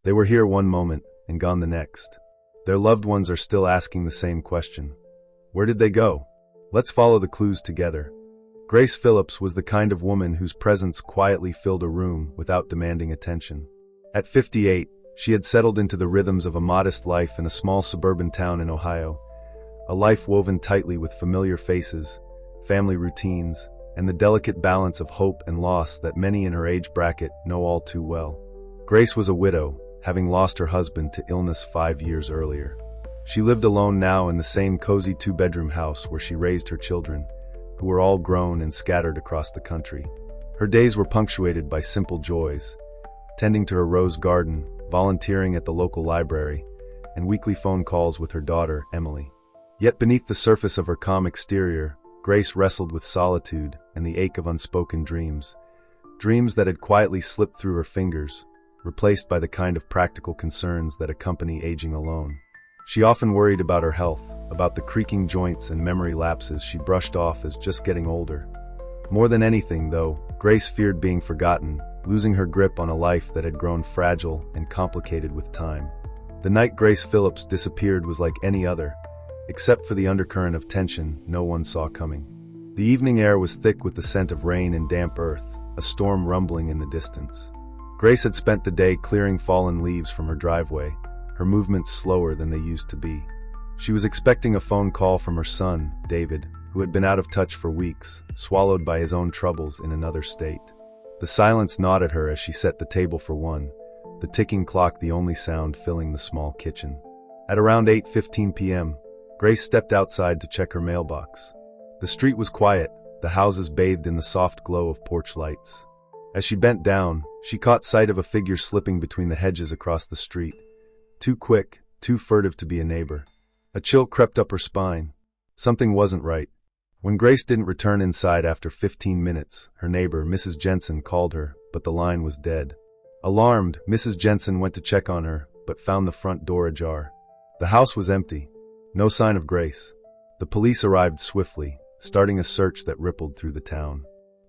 They were here one moment and gone the next. Their loved ones are still asking the same question. Where did they go? Let's follow the clues together. Grace Phillips was the kind of woman whose presence quietly filled a room without demanding attention. At 58, she had settled into the rhythms of a modest life in a small suburban town in Ohio, a life woven tightly with familiar faces, family routines, and the delicate balance of hope and loss that many in her age bracket know all too well. Grace was a widow, having lost her husband to illness 5 years earlier. She lived alone now in the same cozy two-bedroom house where she raised her children, who were all grown and scattered across the country. Her days were punctuated by simple joys, tending to her rose garden, volunteering at the local library, and weekly phone calls with her daughter, Emily. Yet beneath the surface of her calm exterior, Grace wrestled with solitude and the ache of unspoken dreams that had quietly slipped through her fingers, replaced by the kind of practical concerns that accompany aging alone. She often worried about her health, about the creaking joints and memory lapses she brushed off as just getting older. More than anything, though, Grace feared being forgotten, losing her grip on a life that had grown fragile and complicated with time. The night Grace Phillips disappeared was like any other, except for the undercurrent of tension no one saw coming. The evening air was thick with the scent of rain and damp earth, a storm rumbling in the distance. Grace had spent the day clearing fallen leaves from her driveway, her movements slower than they used to be. She was expecting a phone call from her son, David, who had been out of touch for weeks, swallowed by his own troubles in another state. The silence gnawed at her as she set the table for one, the ticking clock the only sound filling the small kitchen. At around 8:15 p.m., Grace stepped outside to check her mailbox. The street was quiet, the houses bathed in the soft glow of porch lights. As she bent down, she caught sight of a figure slipping between the hedges across the street. Too quick, too furtive to be a neighbor. A chill crept up her spine. Something wasn't right. When Grace didn't return inside after 15 minutes, her neighbor, Mrs. Jensen, called her, but the line was dead. Alarmed, Mrs. Jensen went to check on her, but found the front door ajar. The house was empty. No sign of Grace. The police arrived swiftly, starting a search that rippled through the town.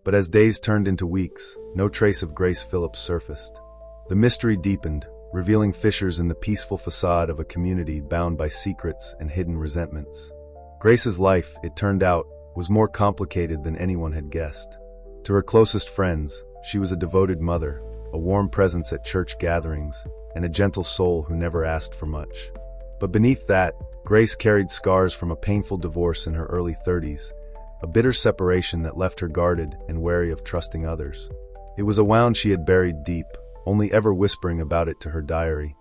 But as days turned into weeks, no trace of Grace Phillips surfaced. The mystery deepened, revealing fissures in the peaceful facade of a community bound by secrets and hidden resentments. Grace's life, it turned out, was more complicated than anyone had guessed. To her closest friends, she was a devoted mother, a warm presence at church gatherings, and a gentle soul who never asked for much. But beneath that, Grace carried scars from a painful divorce in her early 30s, a bitter separation that left her guarded and wary of trusting others. It was a wound she had buried deep, only ever whispering about it to her diary,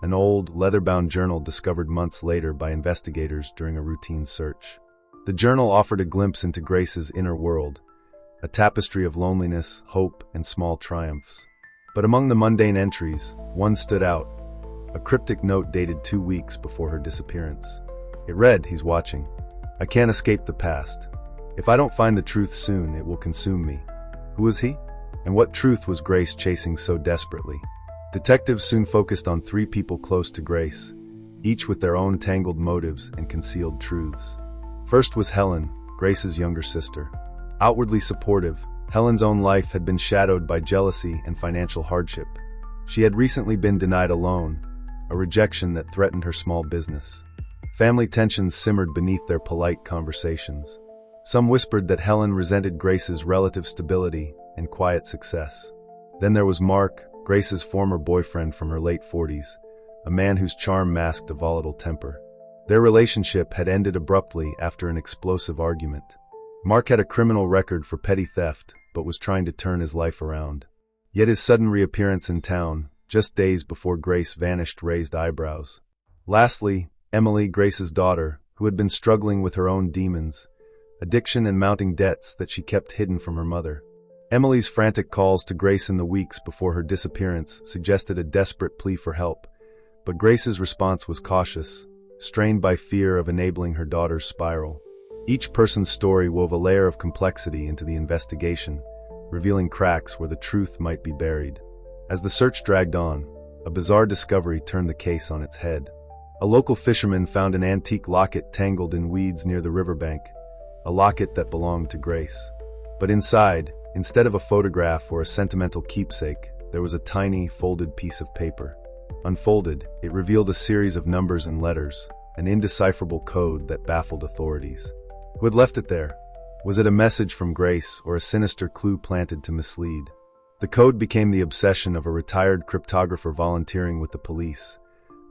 an old, leather-bound journal discovered months later by investigators during a routine search. The journal offered a glimpse into Grace's inner world, a tapestry of loneliness, hope, and small triumphs. But among the mundane entries, one stood out, a cryptic note dated 2 weeks before her disappearance. It read, "He's watching. I can't escape the past. If I don't find the truth soon, it will consume me." Who was he? And what truth was Grace chasing so desperately? Detectives soon focused on 3 people close to Grace, each with their own tangled motives and concealed truths. First was Helen, Grace's younger sister. Outwardly supportive, Helen's own life had been shadowed by jealousy and financial hardship. She had recently been denied a loan, a rejection that threatened her small business. Family tensions simmered beneath their polite conversations. Some whispered that Helen resented Grace's relative stability and quiet success. Then there was Mark, Grace's former boyfriend from her late 40s, a man whose charm masked a volatile temper. Their relationship had ended abruptly after an explosive argument. Mark had a criminal record for petty theft, but was trying to turn his life around. Yet his sudden reappearance in town, just days before Grace vanished, raised eyebrows. Lastly, Emily, Grace's daughter, who had been struggling with her own demons, addiction and mounting debts that she kept hidden from her mother. Emily's frantic calls to Grace in the weeks before her disappearance suggested a desperate plea for help, but Grace's response was cautious, strained by fear of enabling her daughter's spiral. Each person's story wove a layer of complexity into the investigation, revealing cracks where the truth might be buried. As the search dragged on, a bizarre discovery turned the case on its head. A local fisherman found an antique locket tangled in weeds near the riverbank, a locket that belonged to Grace. But inside, instead of a photograph or a sentimental keepsake, there was a tiny, folded piece of paper. Unfolded, it revealed a series of numbers and letters, an indecipherable code that baffled authorities. Who had left it there? Was it a message from Grace or a sinister clue planted to mislead? The code became the obsession of a retired cryptographer volunteering with the police,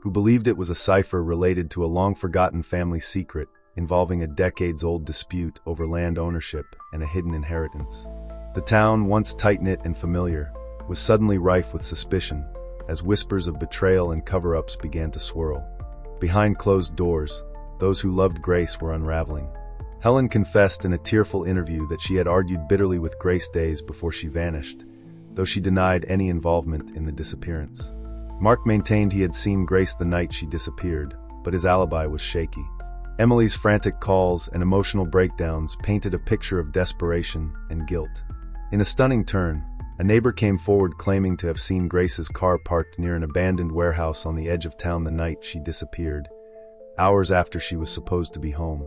who believed it was a cipher related to a long-forgotten family secret involving a decades-old dispute over land ownership and a hidden inheritance. The town, once tight-knit and familiar, was suddenly rife with suspicion, as whispers of betrayal and cover-ups began to swirl. Behind closed doors, those who loved Grace were unraveling. Helen confessed in a tearful interview that she had argued bitterly with Grace days before she vanished, though she denied any involvement in the disappearance. Mark maintained he had seen Grace the night she disappeared, but his alibi was shaky. Emily's frantic calls and emotional breakdowns painted a picture of desperation and guilt. In a stunning turn, a neighbor came forward claiming to have seen Grace's car parked near an abandoned warehouse on the edge of town the night she disappeared, hours after she was supposed to be home.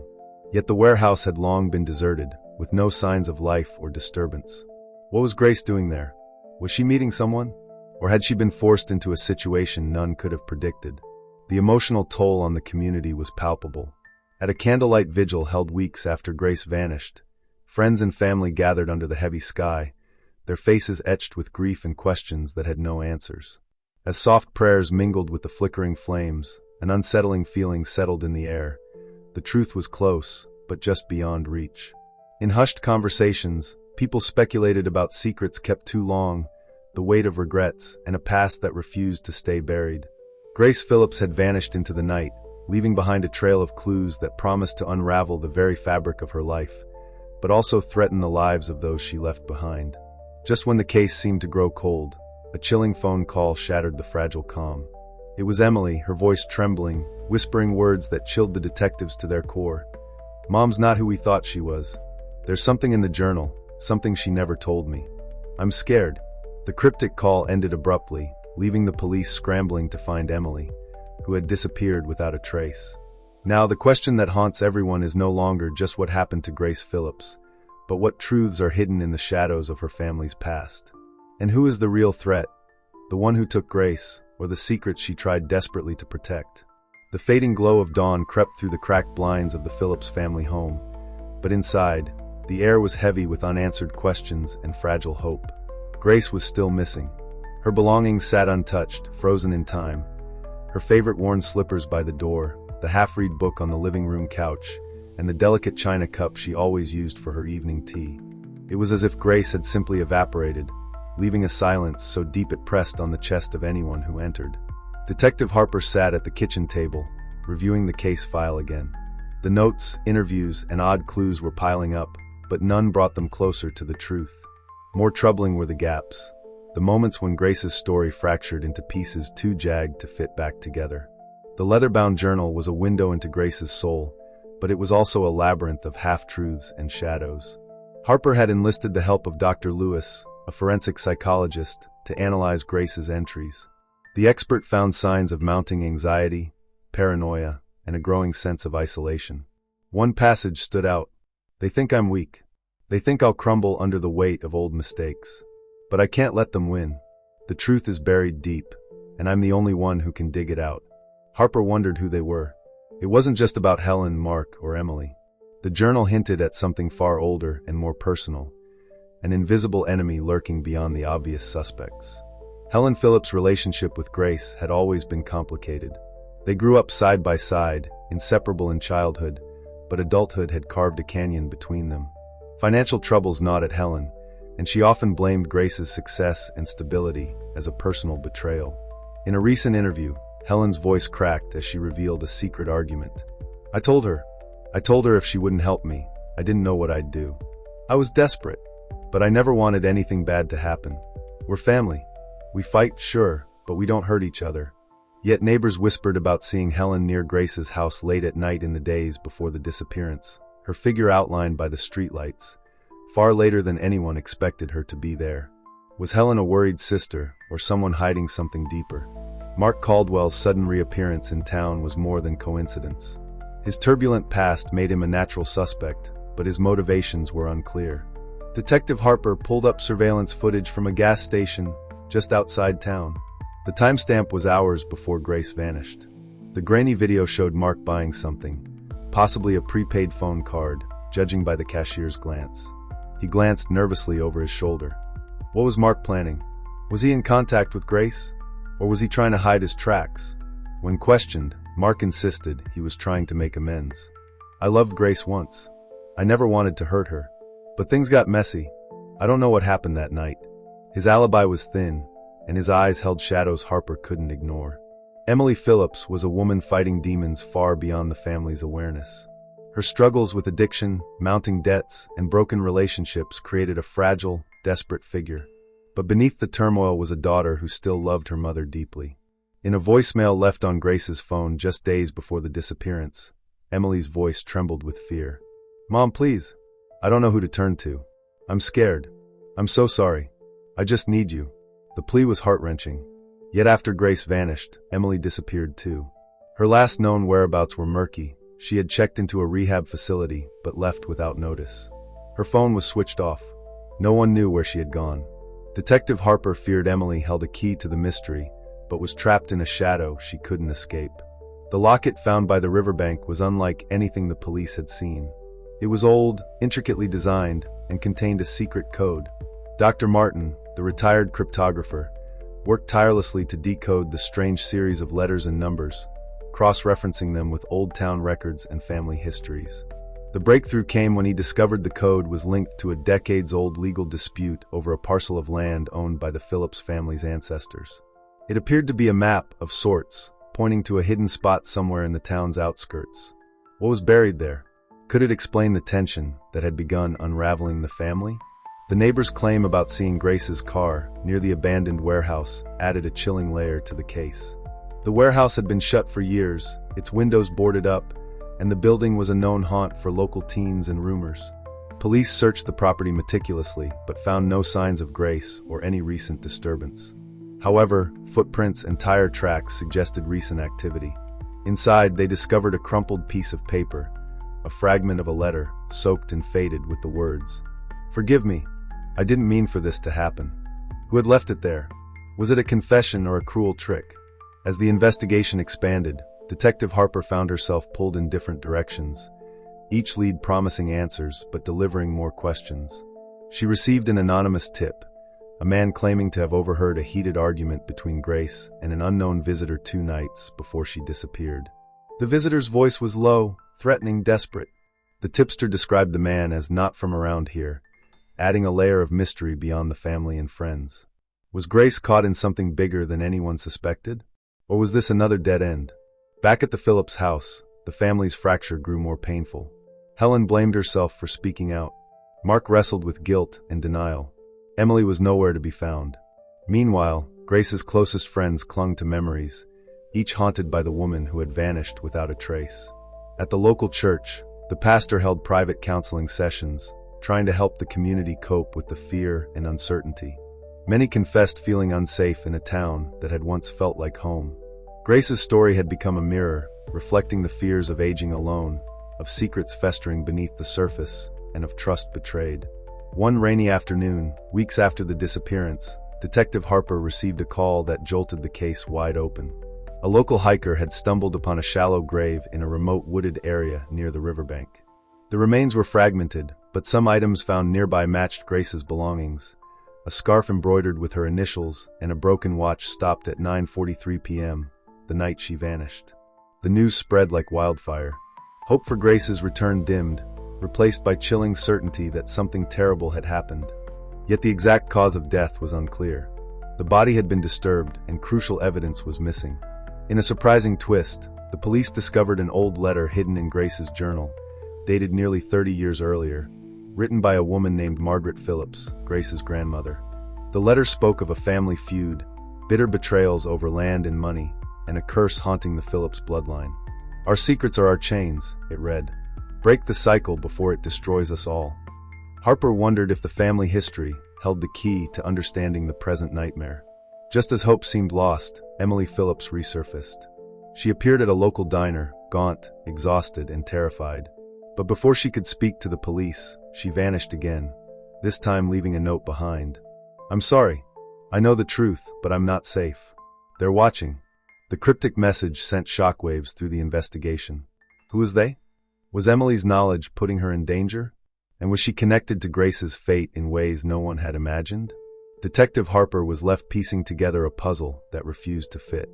Yet the warehouse had long been deserted, with no signs of life or disturbance. What was Grace doing there? Was she meeting someone? Or had she been forced into a situation none could have predicted? The emotional toll on the community was palpable. At a candlelight vigil held weeks after Grace vanished, friends and family gathered under the heavy sky, their faces etched with grief and questions that had no answers. As soft prayers mingled with the flickering flames, an unsettling feeling settled in the air. The truth was close, but just beyond reach. In hushed conversations, people speculated about secrets kept too long, the weight of regrets, and a past that refused to stay buried. Grace Phillips had vanished into the night, leaving behind a trail of clues that promised to unravel the very fabric of her life, but also threaten the lives of those she left behind. Just when the case seemed to grow cold, a chilling phone call shattered the fragile calm. It was Emily, her voice trembling, whispering words that chilled the detectives to their core. "Mom's not who we thought she was. There's something in the journal, something she never told me. I'm scared." The cryptic call ended abruptly, leaving the police scrambling to find Emily, who had disappeared without a trace. Now, the question that haunts everyone is no longer just what happened to Grace Phillips, but what truths are hidden in the shadows of her family's past. And who is the real threat? The one who took Grace, or the secrets she tried desperately to protect? The fading glow of dawn crept through the cracked blinds of the Phillips family home, but inside, the air was heavy with unanswered questions and fragile hope. Grace was still missing. Her belongings sat untouched, frozen in time. Her favorite worn slippers by the door, the half-read book on the living room couch, and the delicate china cup she always used for her evening tea. It was as if Grace had simply evaporated, leaving a silence so deep it pressed on the chest of anyone who entered. Detective Harper sat at the kitchen table, reviewing the case file again. The notes, interviews, and odd clues were piling up, but none brought them closer to the truth. More troubling were the gaps, the moments when Grace's story fractured into pieces too jagged to fit back together. The leather-bound journal was a window into Grace's soul, but it was also a labyrinth of half-truths and shadows. Harper had enlisted the help of Dr. Lewis, a forensic psychologist, to analyze Grace's entries. The expert found signs of mounting anxiety, paranoia, and a growing sense of isolation. One passage stood out. "They think I'm weak. They think I'll crumble under the weight of old mistakes. But I can't let them win. The truth is buried deep, and I'm the only one who can dig it out." Harper wondered who they were. It wasn't just about Helen, Mark, or Emily. The journal hinted at something far older and more personal, an invisible enemy lurking beyond the obvious suspects. Helen Phillips' relationship with Grace had always been complicated. They grew up side by side, inseparable in childhood, but adulthood had carved a canyon between them. Financial troubles gnawed at Helen, and she often blamed Grace's success and stability as a personal betrayal. In a recent interview, Helen's voice cracked as she revealed a secret argument. I told her if she wouldn't help me, I didn't know what I'd do. I was desperate, but I never wanted anything bad to happen. We're family. We fight, sure, but we don't hurt each other." Yet neighbors whispered about seeing Helen near Grace's house late at night in the days before the disappearance, her figure outlined by the streetlights, far later than anyone expected her to be there. Was Helen a worried sister, or someone hiding something deeper? Mark Caldwell's sudden reappearance in town was more than coincidence. His turbulent past made him a natural suspect, but his motivations were unclear. Detective Harper pulled up surveillance footage from a gas station just outside town. The timestamp was hours before Grace vanished. The grainy video showed Mark buying something, possibly a prepaid phone card, judging by the cashier's glance. He glanced nervously over his shoulder. What was Mark planning? Was he in contact with Grace? Or was he trying to hide his tracks? When questioned, Mark insisted he was trying to make amends. I loved Grace once. I never wanted to hurt her. But things got messy. I don't know what happened that night. His alibi was thin, and his eyes held shadows Harper couldn't ignore. Emily Phillips was a woman fighting demons far beyond the family's awareness. Her struggles with addiction, mounting debts, and broken relationships created a fragile, desperate figure. But beneath the turmoil was a daughter who still loved her mother deeply. In a voicemail left on Grace's phone just days before the disappearance, Emily's voice trembled with fear. "Mom, please. I don't know who to turn to. I'm scared. I'm so sorry. I just need you." The plea was heart-wrenching. Yet after Grace vanished, Emily disappeared too. Her last known whereabouts were murky. She had checked into a rehab facility, but left without notice. Her phone was switched off. No one knew where she had gone. Detective Harper feared Emily held a key to the mystery, but was trapped in a shadow she couldn't escape. The locket found by the riverbank was unlike anything the police had seen. It was old, intricately designed, and contained a secret code. Dr. Martin, the retired cryptographer, worked tirelessly to decode the strange series of letters and numbers, cross-referencing them with old town records and family histories. The breakthrough came when he discovered the code was linked to a decades-old legal dispute over a parcel of land owned by the Phillips family's ancestors. It appeared to be a map of sorts, pointing to a hidden spot somewhere in the town's outskirts. What was buried there? Could it explain the tension that had begun unraveling the family? The neighbors' claim about seeing Grace's car near the abandoned warehouse added a chilling layer to the case. The warehouse had been shut for years, its windows boarded up, and the building was a known haunt for local teens and rumors. Police searched the property meticulously, but found no signs of Grace or any recent disturbance. However, footprints and tire tracks suggested recent activity. Inside, they discovered a crumpled piece of paper, a fragment of a letter, soaked and faded with the words, "Forgive me. I didn't mean for this to happen." Who had left it there? Was it a confession or a cruel trick? As the investigation expanded, Detective Harper found herself pulled in different directions, each lead promising answers but delivering more questions. She received an anonymous tip, a man claiming to have overheard a heated argument between Grace and an unknown visitor 2 nights before she disappeared. The visitor's voice was low, threatening, desperate. The tipster described the man as not from around here, adding a layer of mystery beyond the family and friends. Was Grace caught in something bigger than anyone suspected? Or was this another dead end? Back at the Phillips house, the family's fracture grew more painful. Helen blamed herself for speaking out. Mark wrestled with guilt and denial. Emily was nowhere to be found. Meanwhile, Grace's closest friends clung to memories, each haunted by the woman who had vanished without a trace. At the local church, the pastor held private counseling sessions, trying to help the community cope with the fear and uncertainty. Many confessed feeling unsafe in a town that had once felt like home. Grace's story had become a mirror, reflecting the fears of aging alone, of secrets festering beneath the surface, and of trust betrayed. One rainy afternoon, weeks after the disappearance, Detective Harper received a call that jolted the case wide open. A local hiker had stumbled upon a shallow grave in a remote wooded area near the riverbank. The remains were fragmented, but some items found nearby matched Grace's belongings. A scarf embroidered with her initials and a broken watch stopped at 9:43 p.m., the night she vanished. The news spread like wildfire. Hope for Grace's return dimmed, replaced by chilling certainty that something terrible had happened. Yet the exact cause of death was unclear. The body had been disturbed and crucial evidence was missing. In a surprising twist, the police discovered an old letter hidden in Grace's journal, dated nearly 30 years earlier, written by a woman named Margaret Phillips, Grace's grandmother. The letter spoke of a family feud, bitter betrayals over land and money, and a curse haunting the Phillips bloodline. "Our secrets are our chains," it read. "Break the cycle before it destroys us all." Harper wondered if the family history held the key to understanding the present nightmare. Just as hope seemed lost, Emily Phillips resurfaced. She appeared at a local diner, gaunt, exhausted, and terrified. But before she could speak to the police, she vanished again, this time leaving a note behind. "I'm sorry. I know the truth, but I'm not safe. They're watching. The cryptic message sent shockwaves through the investigation. Who was they? Was Emily's knowledge putting her in danger? And was she connected to Grace's fate in ways no one had imagined? Detective Harper was left piecing together a puzzle that refused to fit.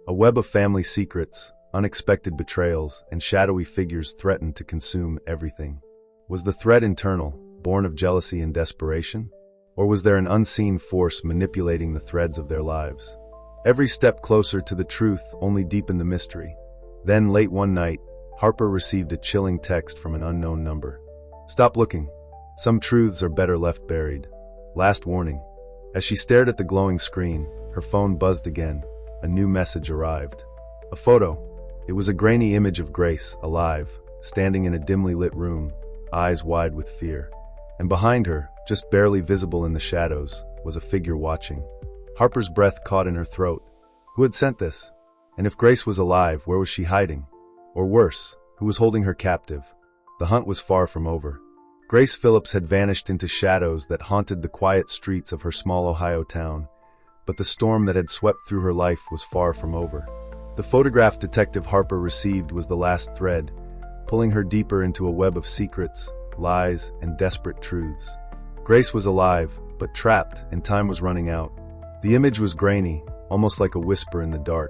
A web of family secrets, unexpected betrayals, and shadowy figures threatened to consume everything. Was the threat internal, born of jealousy and desperation? Or was there an unseen force manipulating the threads of their lives? Every step closer to the truth only deepened the mystery. Then, late one night, Harper received a chilling text from an unknown number. "Stop looking. Some truths are better left buried. Last warning." As she stared at the glowing screen, her phone buzzed again. A new message arrived. A photo. It was a grainy image of Grace, alive, standing in a dimly lit room, eyes wide with fear. And behind her, just barely visible in the shadows, was a figure watching. Harper's breath caught in her throat. Who had sent this? And if Grace was alive, where was she hiding? Or worse, who was holding her captive? The hunt was far from over. Grace Phillips had vanished into shadows that haunted the quiet streets of her small Ohio town, but the storm that had swept through her life was far from over. The photograph Detective Harper received was the last thread, pulling her deeper into a web of secrets, lies, and desperate truths. Grace was alive, but trapped, and time was running out. The image was grainy, almost like a whisper in the dark.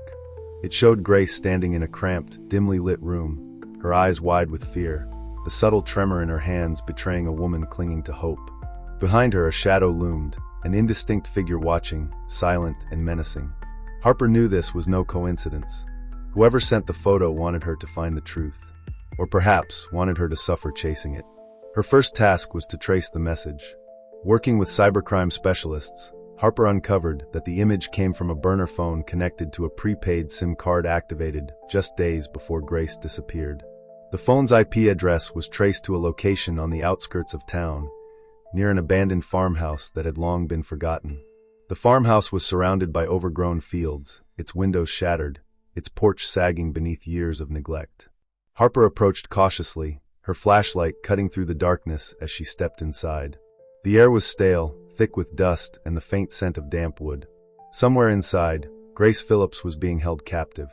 It showed Grace standing in a cramped, dimly lit room, her eyes wide with fear, the subtle tremor in her hands betraying a woman clinging to hope. Behind her, a shadow loomed, an indistinct figure watching, silent and menacing. Harper knew this was no coincidence. Whoever sent the photo wanted her to find the truth, or perhaps wanted her to suffer chasing it. Her first task was to trace the message. Working with cybercrime specialists, Harper uncovered that the image came from a burner phone connected to a prepaid SIM card activated just days before Grace disappeared. The phone's IP address was traced to a location on the outskirts of town, near an abandoned farmhouse that had long been forgotten. The farmhouse was surrounded by overgrown fields, its windows shattered, its porch sagging beneath years of neglect. Harper approached cautiously, her flashlight cutting through the darkness as she stepped inside. The air was stale, thick with dust and the faint scent of damp wood. Somewhere inside, Grace Phillips was being held captive.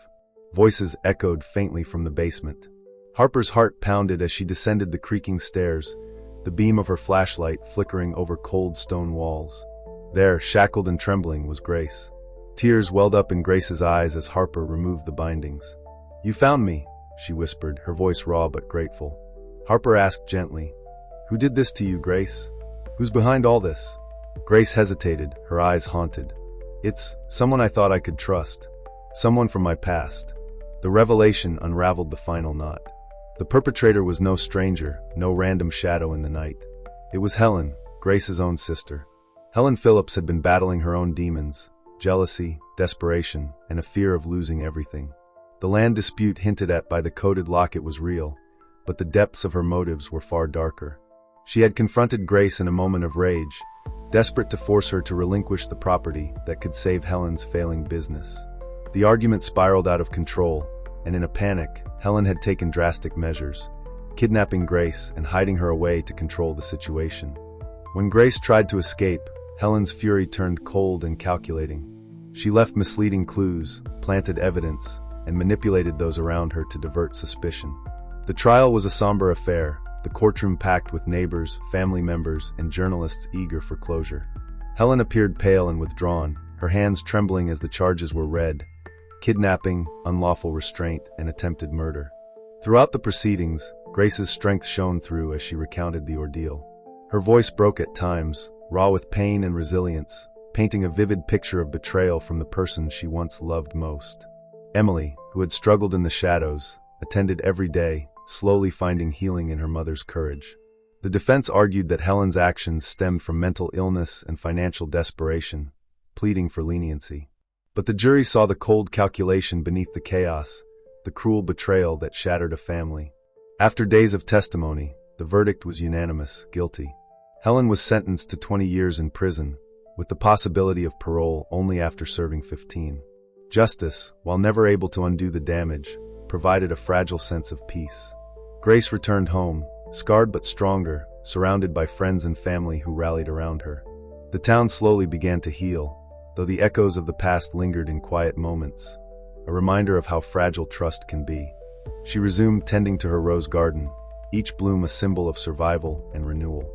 Voices echoed faintly from the basement. Harper's heart pounded as she descended the creaking stairs, the beam of her flashlight flickering over cold stone walls. There, shackled and trembling, was Grace. Tears welled up in Grace's eyes as Harper removed the bindings. "You found me," she whispered, her voice raw but grateful. Harper asked gently, "Who did this to you, Grace? Who's behind all this?" Grace hesitated, her eyes haunted. "It's someone I thought I could trust. Someone from my past." The revelation unraveled the final knot. The perpetrator was no stranger, no random shadow in the night. It was Helen, Grace's own sister. Helen Phillips had been battling her own demons, jealousy, desperation, and a fear of losing everything. The land dispute hinted at by the coded locket was real, but the depths of her motives were far darker. She had confronted Grace in a moment of rage, desperate to force her to relinquish the property that could save Helen's failing business. The argument spiraled out of control, and in a panic, Helen had taken drastic measures, kidnapping Grace and hiding her away to control the situation. When Grace tried to escape, Helen's fury turned cold and calculating. She left misleading clues, planted evidence, and manipulated those around her to divert suspicion. The trial was a somber affair, the courtroom packed with neighbors, family members, and journalists eager for closure. Helen appeared pale and withdrawn, her hands trembling as the charges were read: kidnapping, unlawful restraint, and attempted murder. Throughout the proceedings, Grace's strength shone through as she recounted the ordeal. Her voice broke at times, raw with pain and resilience, painting a vivid picture of betrayal from the person she once loved most. Emily, who had struggled in the shadows, attended every day, slowly finding healing in her mother's courage. The defense argued that Helen's actions stemmed from mental illness and financial desperation, pleading for leniency. But the jury saw the cold calculation beneath the chaos, the cruel betrayal that shattered a family. After days of testimony, the verdict was unanimous: guilty. Helen was sentenced to 20 years in prison, with the possibility of parole only after serving 15. Justice, while never able to undo the damage, provided a fragile sense of peace. Grace returned home, scarred but stronger, surrounded by friends and family who rallied around her. The town slowly began to heal, though the echoes of the past lingered in quiet moments, a reminder of how fragile trust can be. She resumed tending to her rose garden, each bloom a symbol of survival and renewal.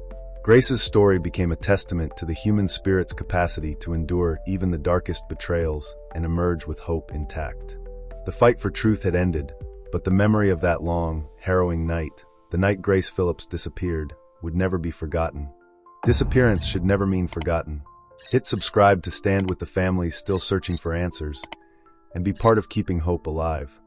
Grace's story became a testament to the human spirit's capacity to endure even the darkest betrayals and emerge with hope intact. The fight for truth had ended, but the memory of that long, harrowing night, the night Grace Phillips disappeared, would never be forgotten. Disappearance should never mean forgotten. Hit subscribe to stand with the families still searching for answers, and be part of keeping hope alive.